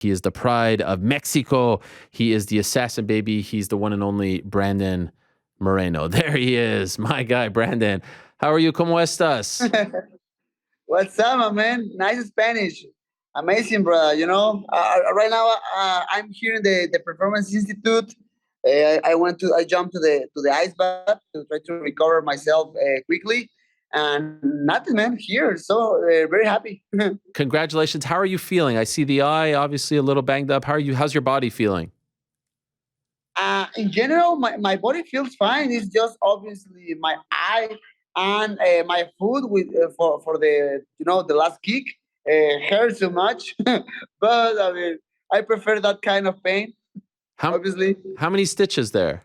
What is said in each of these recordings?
He is the pride of Mexico. He is the assassin baby. He's the one and only Brandon Moreno. There he is, my guy, Brandon. How are you? ¿Cómo estás? What's up, my man? Nice Spanish. Amazing, brother. Right now I'm here in the Performance Institute. I jumped to the ice bath to try to recover myself quickly, and nothing, man. Here, so very happy. Congratulations. How are you feeling? I see the eye, obviously a little banged up. How are you? How's your body feeling? In general, my body feels fine. It's just obviously my eye and my foot with for the the last kick hurts so much. But I mean, I prefer that kind of pain. How Obviously, how many stitches there?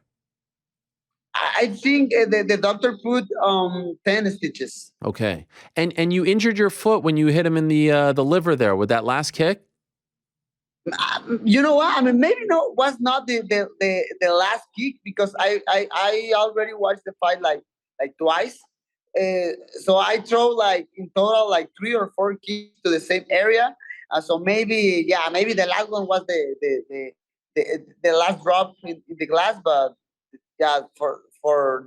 I think the doctor put 10 stitches. Okay. And you injured your foot when you hit him in the liver there with that last kick? You know what? I mean, maybe no was not the last kick because I already watched the fight like twice. So I throw like in total like 3 or 4 kicks to the same area. So maybe the last one was the last drop in the glass, but yeah, for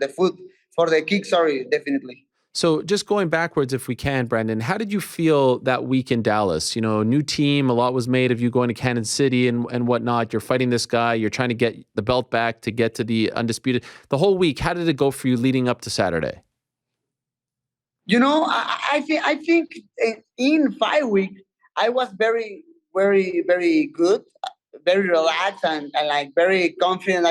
the foot for the kick, sorry, definitely. So just going backwards, if we can, Brandon, how did you feel that week in Dallas? You know, new team, a lot was made of you going to Kansas City and whatnot. You're fighting this guy. You're trying to get the belt back to get to the undisputed. The whole week, how did it go for you leading up to Saturday? I think in 5 weeks I was very good, very relaxed, and like very confident.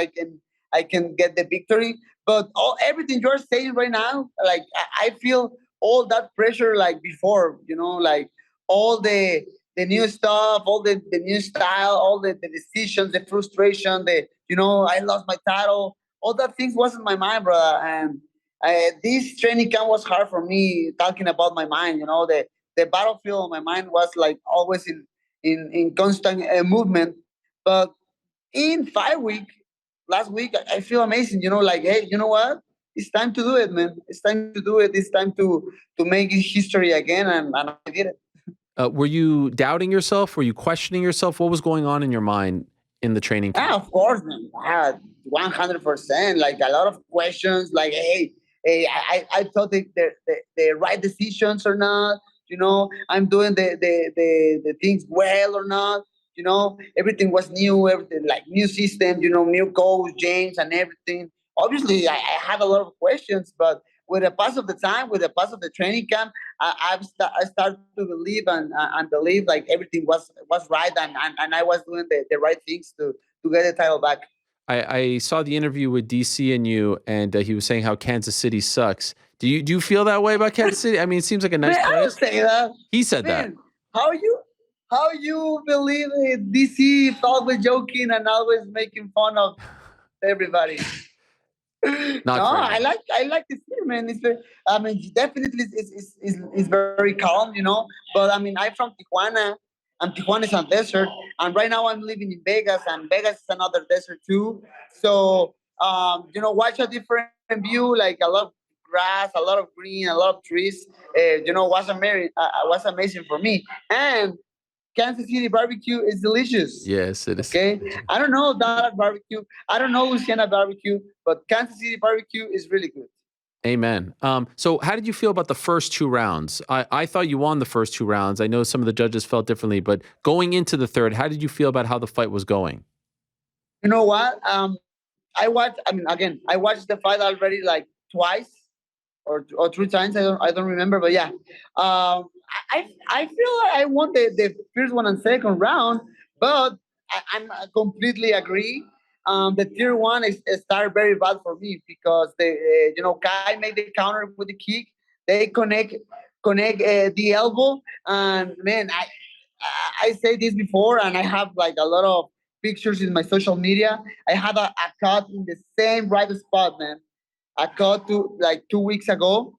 I can get the victory. But everything you're saying right now, like I feel all that pressure like before. Like all the new stuff, all the new style, all the decisions, the frustration, I lost my title. All that things was in my mind, brother, and this training camp was hard for me talking about my mind. The battlefield of my mind was like always in constant movement. But in 5 weeks, last week, I feel amazing. Like, hey, you know what? It's time to do it, man. It's time to do it. It's time to make history again, and I did it. Were you doubting yourself? Were you questioning yourself? What was going on in your mind in the training Yeah, camp? of course, man. 100%. Like a lot of questions. Like, hey, I thought the right decisions or not. I'm doing the things well or not. Everything was new. Everything like new system. New coach James and everything. Obviously, I had a lot of questions, but with the pass of the time, with the pass of the training camp, I started to believe and believe like everything was right, and I was doing the right things to get the title back. I saw the interview with DC and you, and he was saying how Kansas City sucks. Do you feel that way about Kansas City? I mean, it seems like a nice Man, I don't place. say that. He said that. Man, how you believe it? DC is always joking and always making fun of everybody. No, Not very I like this here, man. I mean, definitely is very calm. But I mean, I'm from Tijuana, and Tijuana is a desert, and right now I'm living in Vegas, and Vegas is another desert too. So, watch a different view, like a lot of grass, a lot of green, a lot of trees. Was amazing for me, and Kansas City barbecue is delicious. Yes, it is. Okay, I don't know Dallas barbecue. I don't know Louisiana barbecue, but Kansas City barbecue is really good. Amen. So how did you feel about the first two rounds? I thought you won the first two rounds. I know some of the judges felt differently, but going into the third, how did you feel about how the fight was going? You know what? I watched. I mean, again, I watched the fight already like twice or 3 times. I don't remember, but yeah. I feel like I won the first one and second round, but I completely agree. The tier one is started very bad for me because Kai made the counter with the kick. They connect the elbow, and man, I say this before, and I have like a lot of pictures in my social media. I had a cut in the same right spot, man. I cut to like 2 weeks ago.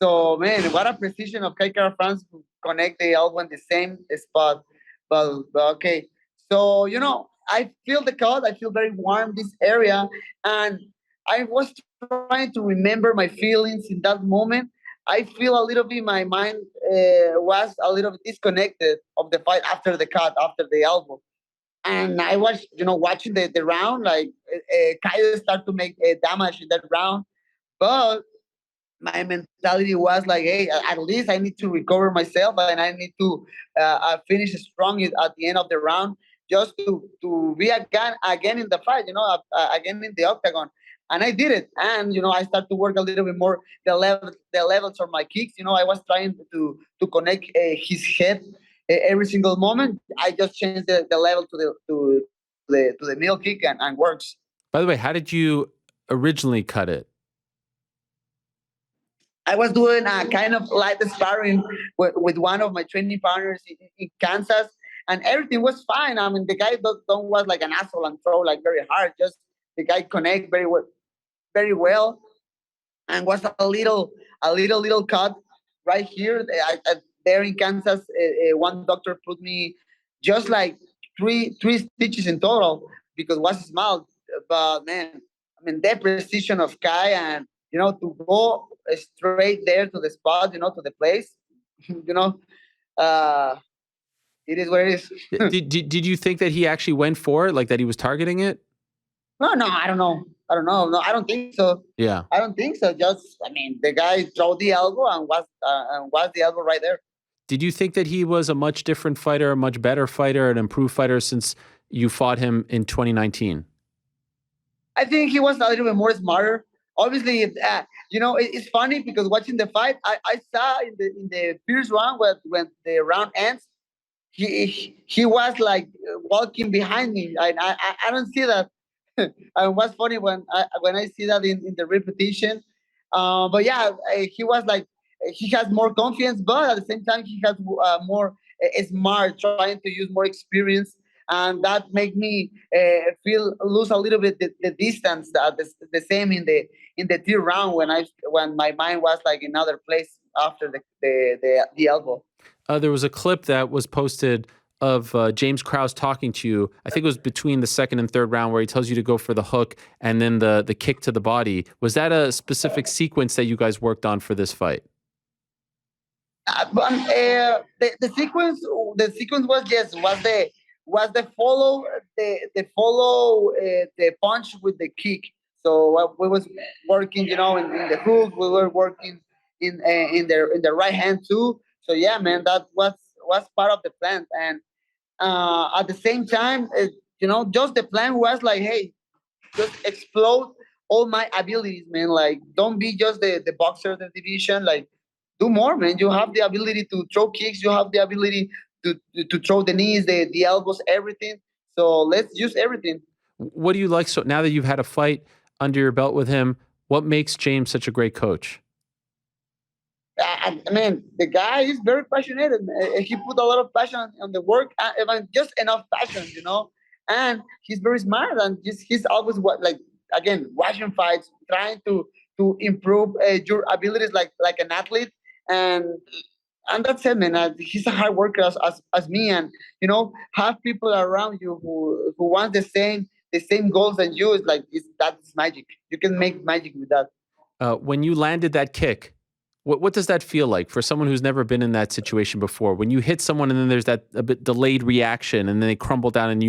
So man, what a precision of Kaikara France to connect the elbow in the same spot. But okay. So I feel the cut. I feel very warm this area, and I was trying to remember my feelings in that moment. I feel a little bit my mind was a little bit disconnected of the fight after the cut, after the elbow. And I was, watching the round, like Kyle start to make damage in that round. But my mentality was like, hey, at least I need to recover myself and I need to finish strong at the end of the round just to be again in the fight, again in the octagon. And I did it. And I started to work a little bit more the levels of my kicks. I was trying to connect his head every single moment. I just changed the level to the middle kick and works. By the way, how did you originally cut it? I was doing a kind of light sparring with one of my training partners in Kansas, and everything was fine. I mean, the guy don't was like an asshole and throw like very hard. Just the guy connect very well, and was a little cut right here. There in Kansas, one doctor put me just like three stitches in total because it was small. But man, I mean, the precision of Kai and to go straight there to the spot, to the place, you know, uh, it is what it is. Did you think that he actually went for it, like that he was targeting it? No, I don't know. I don't know. No, I don't think so. Yeah. I don't think so. Just, I mean, the guy threw the elbow and was the elbow right there. Did you think that he was a much different fighter, a much better fighter, an improved fighter since you fought him in 2019? I think he was a little bit more smarter. Obviously, it's funny because watching the fight, I saw in the first round when the round ends, he was like walking behind me. I don't see that. And what's funny when I see that in the repetition, but yeah, he was like he has more confidence, but at the same time he has more smart, trying to use more experience, and that make me feel lose a little bit the distance. The same in the third round when my mind was like in another place after the elbow. There was a clip that was posted of James Krause talking to you. I think it was between the second and third round where he tells you to go for the hook and then the kick to the body. Was that a specific sequence that you guys worked on for this fight? The sequence was the follow the punch with the kick. So we was working, in the hook. We were working in the right hand too. So yeah, man, that was part of the plan. And at the same time, just the plan was like, hey, just explode all my abilities, man. Like, don't be just the boxer of the division. Like, do more, man. You have the ability to throw kicks. You have the ability to throw the knees, the elbows, everything. So let's use everything. What do you like? So now that you've had a fight under your belt with him, what makes James such a great coach? I mean, the guy is very passionate. He put a lot of passion on the work, and just enough passion, And he's very smart, and he's always like again watching fights, trying to improve your abilities like an athlete, and and that's it, man. He's a hard worker as me, and have people around you who want the same goals as you. Is like that's magic. You can make magic with that. When you landed that kick, what does that feel like for someone who's never been in that situation before? When you hit someone and then there's that a bit delayed reaction and then they crumble down and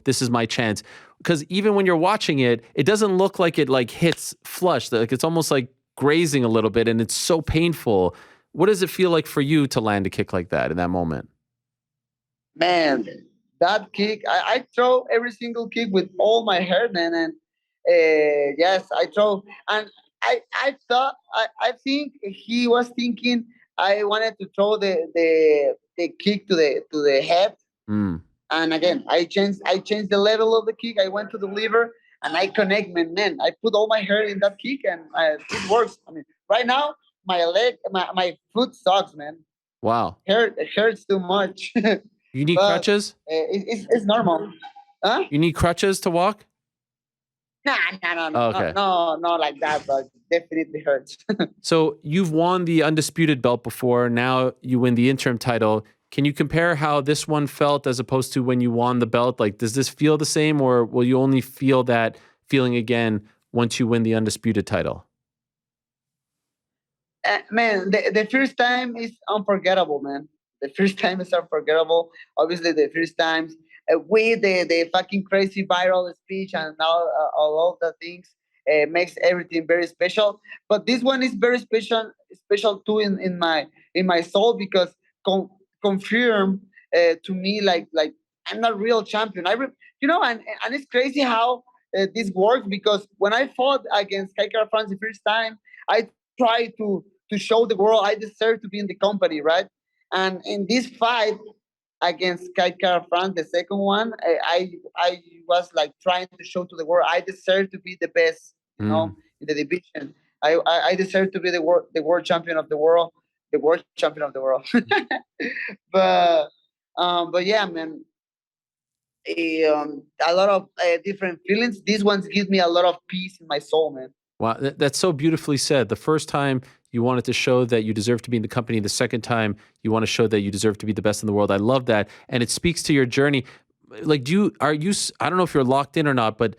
this is my chance. Because even when you're watching it, it doesn't look like it like hits flush. Like it's almost like grazing a little bit and it's so painful. What does it feel like for you to land a kick like that in that moment? Man, that kick, I throw every single kick with all my heart, man. And yes, I throw. And I think he was thinking I wanted to throw the kick to the head. Mm. And again, I changed the level of the kick. I went to the liver and I connect, man. I put all my heart in that kick and it works. I mean, right now, my foot sucks, man. Wow. It hurts too much. You need But crutches? it's normal. Huh? You need crutches to walk? Nah, no, no, Oh, no, okay. no, not like that, but definitely hurts. So you've won the undisputed belt before. Now you win the interim title. Can you compare how this one felt as opposed to when you won the belt? Like, does this feel the same, or will you only feel that feeling again once you win the undisputed title? Man, the first time is unforgettable, man. The first time is unforgettable. Obviously, the first times with the fucking crazy viral speech and all of the things makes everything very special. But this one is very special too in my soul because confirm to me like I'm not real champion. And it's crazy how this works because when I fought against Kaikara France the first time, I tried to show the world I deserve to be in the company, right? And in this fight against Kaikara France, the second one, I was like trying to show to the world I deserve to be the best, Mm. in the division. I deserve to be the world champion of the world, the world champion of the world. but but yeah, man, a lot of different feelings. These ones give me a lot of peace in my soul, man. Wow, that's so beautifully said. The first time you wanted to show that you deserve to be in the company. The second time you want to show that you deserve to be the best in the world. I love that, and it speaks to your journey. Like, I don't know if you're locked in or not, but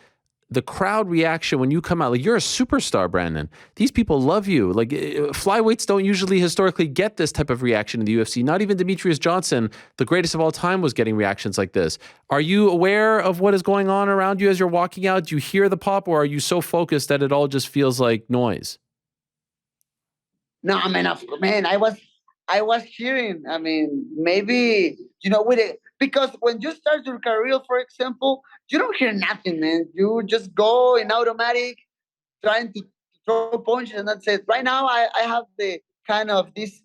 the crowd reaction when you come out, like you're a superstar, Brandon. These people love you. Like flyweights don't usually historically get this type of reaction in the UFC. Not even Demetrius Johnson, the greatest of all time, was getting reactions like this. Are you aware of what is going on around you as you're walking out? Do you hear the pop, or are you so focused that it all just feels like noise? No, man, man, I was hearing. I mean, maybe with it because when you start your career, for example, you don't hear nothing, man. You just go in automatic, trying to throw punches, and that's it. Right now, I have the kind of this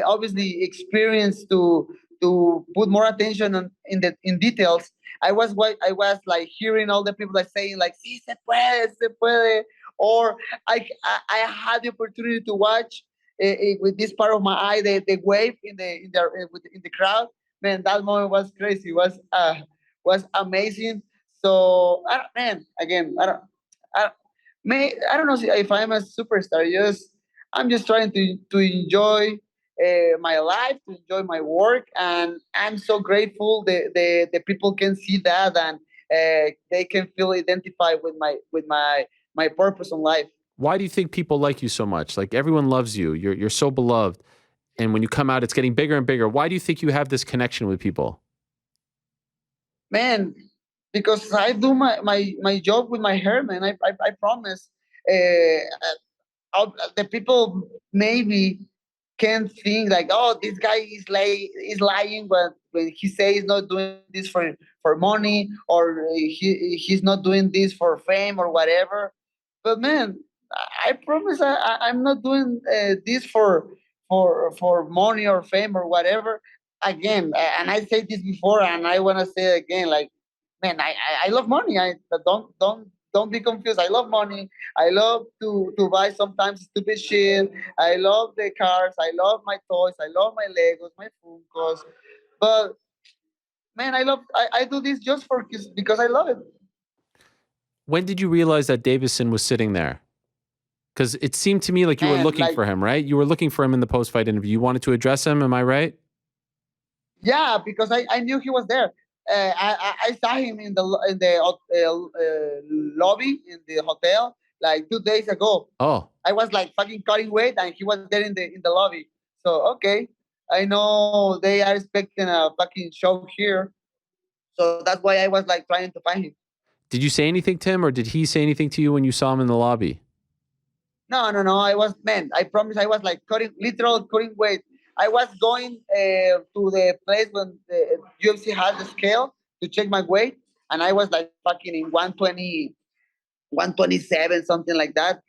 obviously experience to put more attention in details. I was like hearing all the people like saying like "Sí se puede," or I had the opportunity to watch with this part of my eye the wave in the crowd. Man, that moment was crazy. Was amazing. So man, again, I don't know if I'm a superstar. I'm just trying to enjoy my life, to enjoy my work, and I'm so grateful the people can see that and they can feel identified with my purpose in life. Why do you think people like you so much? Like everyone loves you. You're so beloved. And when you come out, it's getting bigger and bigger. Why do you think you have this connection with people? Man, because I do my job with my hair, man. I promise. Uh, the people maybe can think like, oh, this guy is lying when he says he's not doing this for money or he's not doing this for fame or whatever. But man, I promise I'm not doing this for money or fame or whatever. Again, and I said this before, and I want to say it again. Like, man, I love money. I don't be confused. I love money. I love to buy sometimes stupid shit. I love the cars. I love my toys. I love my Legos, my Funkos. But man, I do this just because I love it. When did you realize that Davidson was sitting there? Because it seemed to me like you were Man, looking like for him, right? You were looking for him in the post-fight interview. You wanted to address him. Am I right? yeah, because I knew he was there. I saw him in the lobby in the hotel like 2 days ago. Oh, I was like fucking cutting weight, and he was there in the lobby. So okay, I know they are expecting a fucking show here. So that's why I was like trying to find him. did you say anything to him, or did he say anything to you when you saw him in the lobby? No, no, no. I was man. I promise. I was like literal cutting weight. I was going to the place when the UFC has the scale to check my weight, and I was like fucking in 120, 127, something like that.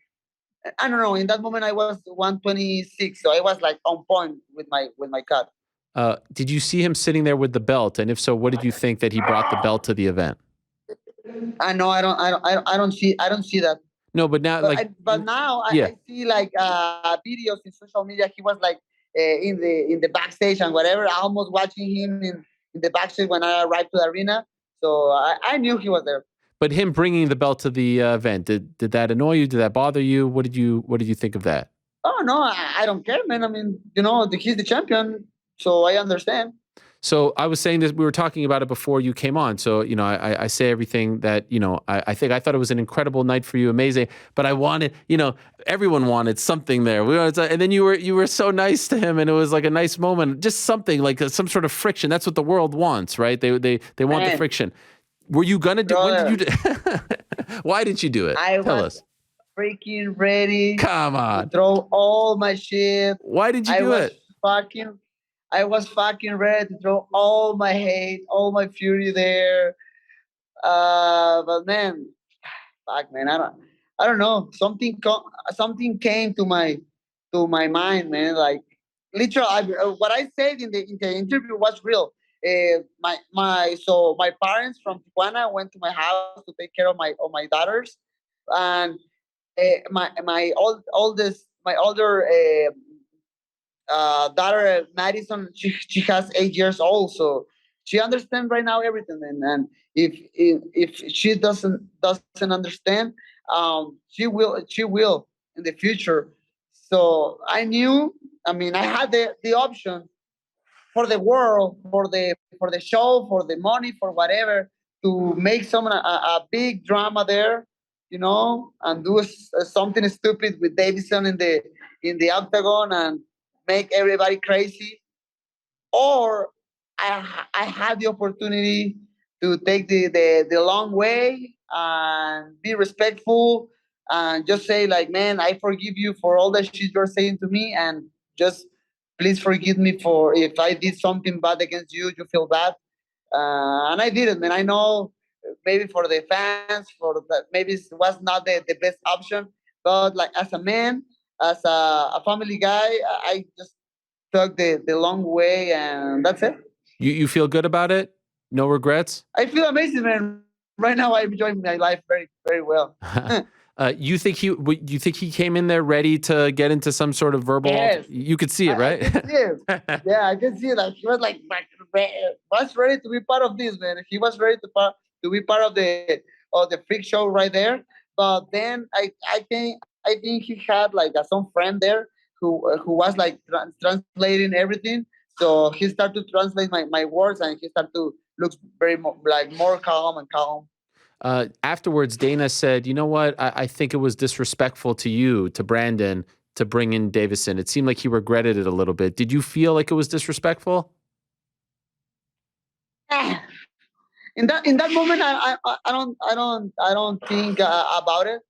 I don't know. In that moment, I was 126, so I was like on point with my cut. Did you see him sitting there with the belt? And if so, what did you think that he brought the belt to the event? I know. I don't see that. No, but now, But like, but now yeah. I see like videos in social media. He was like in the backstage and whatever. I almost watching him in the backstage when I arrived to the arena. So I knew he was there. But him bringing the belt to the event, did that annoy you? Did that bother you? What did you think of that? Oh no, I don't care, man. I mean, he's the champion, so I understand. So I was saying this, we were talking about it before you came on. So, I say everything that, I think I thought it was an incredible night for you, amazing. But I wanted, everyone wanted something there. And then you were so nice to him, and it was like a nice moment, just something like some sort of friction. That's what the world wants, right? They want the Man, friction. Were you gonna do? When did you brother, do? Why did you do it? I Tell was us. freaking ready Come to on. throw all my shit. Why did you I do was it? fucking, I was fucking ready to throw all my hate, all my fury there. But man, fuck, man, I don't know. Something came to my mind, man. Like literally, what I said in the interview was real. My parents from Tijuana went to my house to take care of my daughters, and my older daughter Madison, she has 8 years old, so she understands right now everything. And if she doesn't understand, she will in the future. So I knew. I mean, I had the option for the world, for the show, for the money, for whatever, to make a big drama there, and do something stupid with Davidson in the octagon and make everybody crazy, or I had the opportunity to take the long way and be respectful and just say like, man, I forgive you for all the shit you're saying to me, and just please forgive me for if I did something bad against you. You feel bad, and I didn't. And I know maybe for the fans, for that, maybe it was not the best option, but like as a man, as a family guy, I just took the long way, and that's it. You feel good about it? No regrets? I feel amazing, man. Right now, I'm enjoying my life very, very well. You think he came in there ready to get into some sort of verbal Yes, You could see it, I right? can see it. Yeah, I can see it. Like he was was ready to be part of this, man. He was ready to be part of the freak show right there. But then I think he had like some friend there who was like translating everything. So he started to translate my words, and he started to look like more calm and calm. Afterwards, Dana said, "You know what? I think it was disrespectful to you, to Brandon, to bring in Davison. It seemed like he regretted it a little bit. Did you feel like it was disrespectful?" In that moment, I don't think about it.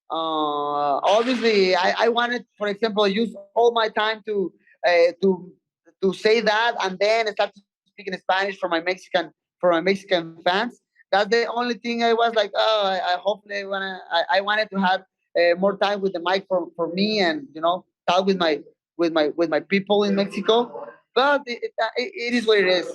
Obviously, I wanted, for example, use all my time uh, to to say that, and then start speaking Spanish for my Mexican fans. That's the only thing I was like, oh, I hopefully I wanted to have more time with the mic for me, and talk with my people in Mexico. But it is what it is.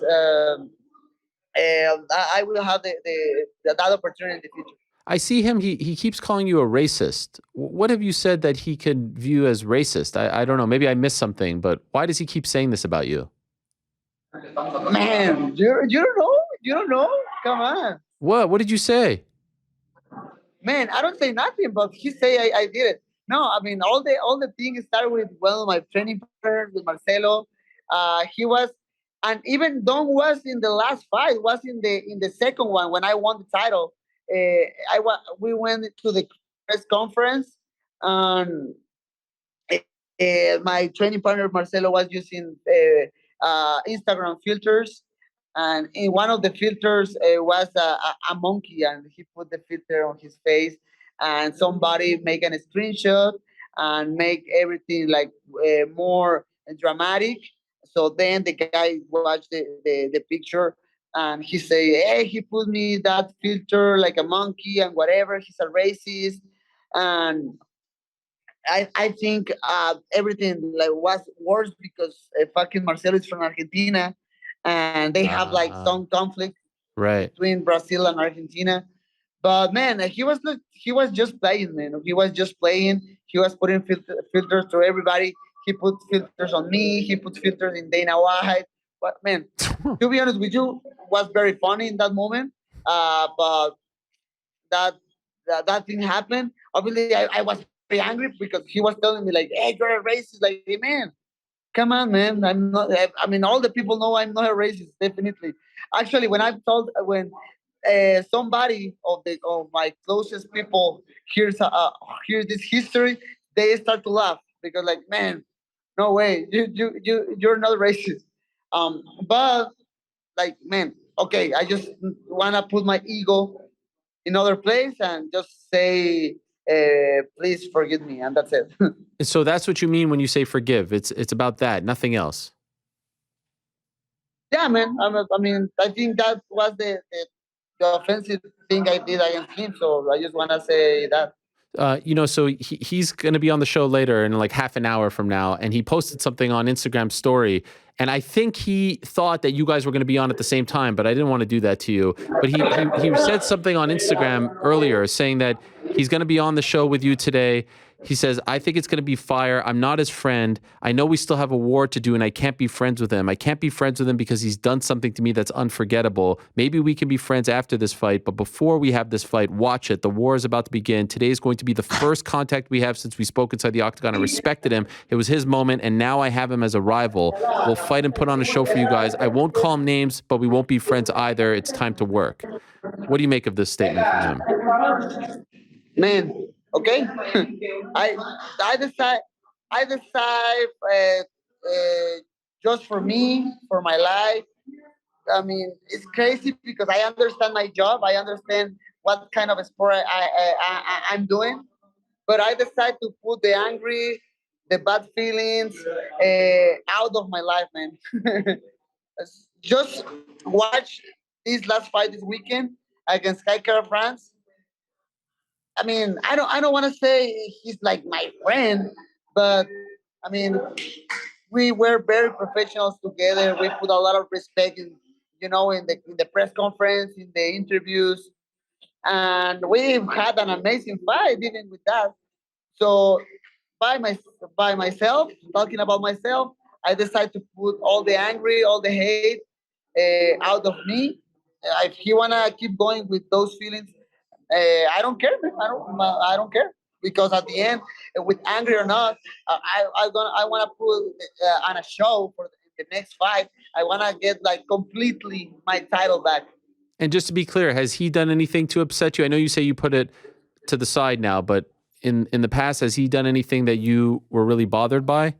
And I will have that opportunity in the future. I see him. He keeps calling you a racist. What have you said that he could view as racist? I don't know. Maybe I missed something, but why does he keep saying this about you? Man, you don't know? You don't know? Come on. What? What did you say? Man, I don't say nothing, but he say I did it. No, I mean all the things started with my training partner with Marcelo. He was, and even Don was in the last fight. Was in the second one when I won the title. We went to the press conference, and my training partner Marcelo was using Instagram filters, and in one of the filters was a monkey, and he put the filter on his face, and somebody make a screenshot and make everything like more dramatic. So then the guy watched the picture, and he say, "Hey, he put me that filter like a monkey and whatever. He's a racist." And I think everything like was worse because fucking Marcelo is from Argentina, and they have like some Ah, conflict right. between Brazil and Argentina. But man, he was just playing, man. He was just playing. He was putting filters to everybody. He put filters on me. He put filters in Dana White. But man, to be honest with you, was very funny in that moment. But that that thing happened. Obviously, I was very angry because he was telling me like, "Hey, you're a racist." Like, hey, man, come Come on, man. I'm not. I mean, all the people know I'm not a racist. Definitely. Actually, when somebody of my closest people hears this history, they start to laugh because, like, man, no way, you're not racist. But like, man, okay, I just wanna put my ego in other place and just say, please forgive me, and that's it. So that's what you mean when you say forgive. It's about that, nothing else. Yeah, man. I mean, I think that was the offensive thing I did against him. So I just wanna say that. So he's going to be on the show later in like half an hour from now, and he posted something on Instagram story, and I think he thought that you guys were going to be on at the same time, but I didn't want to do that to you. But he said something on Instagram earlier saying that he's going to be on the show with you today. He says, I think it's going to be fire. I'm not his friend. I know we still have a war to do, and I can't be friends with him. I can't be friends with him because he's done something to me that's unforgettable. Maybe we can be friends after this fight, but before we have this fight, watch it. The war is about to begin. Today is going to be the first contact we have since we spoke inside the octagon. I respected him. It was his moment, and now I have him as a rival. We'll fight and put on a show for you guys. I won't call him names, but we won't be friends either. It's time to work. What do you make of this statement from him? Man, okay. I I decide I decide just for me, for my life. I mean, it's crazy because I understand my job. I understand what kind of sport I'm doing, but I decide to put the angry, the bad feelings out of my life, man. Just watch this last fight this weekend against Skycar France. I mean, I don't want to say he's like my friend, but I mean, we were very professionals together. We put a lot of respect in the press conference, in the interviews, and we've had an amazing fight even with that. So by my by myself, talking about myself, I decided to put all the angry, all the hate out of me. If he wanna keep going with those feelings, I don't care, man. I don't care because at the end, with angry or not, I wanna put on a show for the next fight. I wanna get like completely my title back. And just to be clear, has he done anything to upset you? I know you say you put it to the side now, but in the past, has he done anything that you were really bothered by?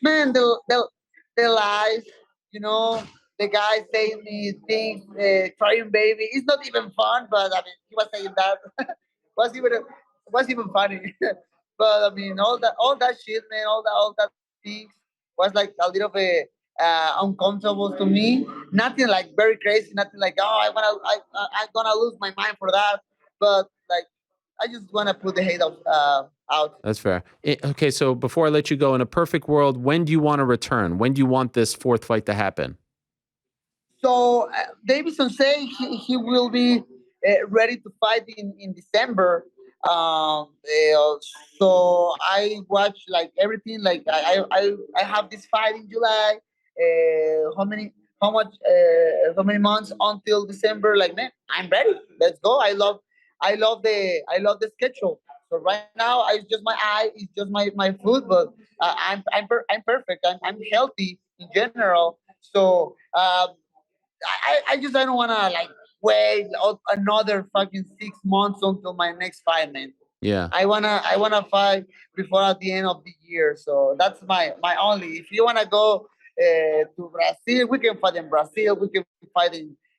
Man, the lies, you know, the guy saying me things, crying baby. It's not even fun, but I mean, he was saying that was even funny. But I mean, all that shit, man, all that things was like a little bit uncomfortable to me. Nothing like very crazy. Nothing like, oh, I'm gonna lose my mind for that. But like, I just wanna put the hate out. That's fair. Okay, so before I let you go, in a perfect world, when do you want to return? When do you want this fourth fight to happen? So Davidson say he will be ready to fight in December. So I watch like everything. Like I have this fight in July. How many months until December? Like, man, I'm ready. Let's go. I love the schedule. So right now, it's just my eye, it's just my food, but I'm perfect. I'm healthy in general. So I don't wanna like wait another fucking 6 months until my next fight, man. Yeah. I wanna fight before at the end of the year. So that's my only. If you wanna go to Brazil, we can fight in Brazil. We can fight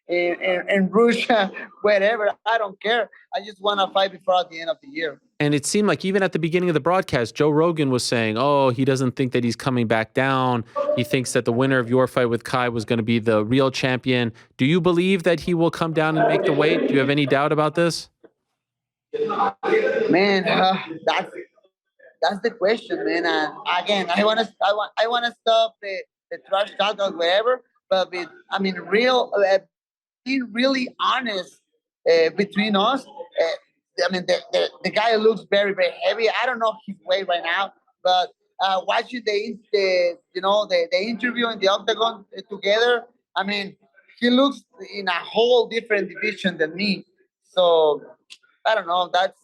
in Russia, wherever. I don't care. I just wanna fight before at the end of the year. And it seemed like even at the beginning of the broadcast, Joe Rogan was saying, oh, he doesn't think that he's coming back down. He thinks that the winner of your fight with Kai was going to be the real champion. Do you believe that he will come down and make the weight? Do you have any doubt about this? Man, that's the question, man. And again, I wanna stop the trash talk or whatever, but I mean, being really honest between us. I mean, the guy looks very very heavy. I don't know his weight right now, but watching the interview in the octagon together. I mean, he looks in a whole different division than me. So I don't know. That's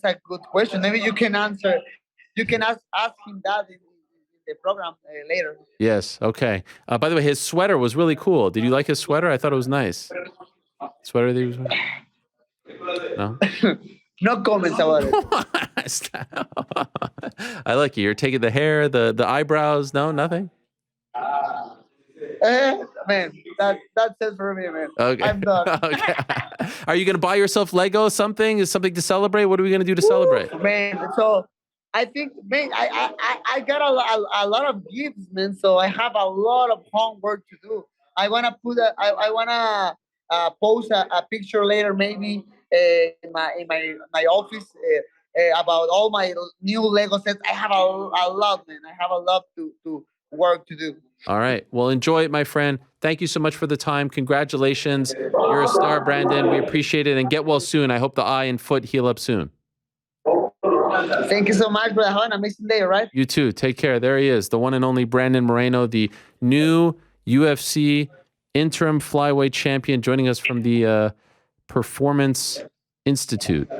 a good question. Maybe you can answer. You can ask him that in the program later. Yes. Okay. By the way, his sweater was really cool. Did you like his sweater? I thought it was nice. Sweater that he was wearing? No? No comments about it. I like you. You're taking the hair, the eyebrows. No, nothing? Man, that's it for me, man. Okay. I'm done. Okay. Are you going to buy yourself Lego something? Is something to celebrate? What are we going to do to celebrate? Man, so I think, man, I got a lot of gifts, man. So I have a lot of homework to do. I wanna put I wanna post a picture later, maybe in my office about all my new Lego sets. I have a lot, man. I have a lot to work to do. All right. Well, enjoy it, my friend. Thank you so much for the time. Congratulations. You're a star, Brandon. We appreciate it. And get well soon. I hope the eye and foot heal up soon. Thank you so much, brother. Have an amazing day, all right? You too. Take care. There he is, the one and only Brandon Moreno, the new UFC interim flyweight champion, joining us from the Performance Institute.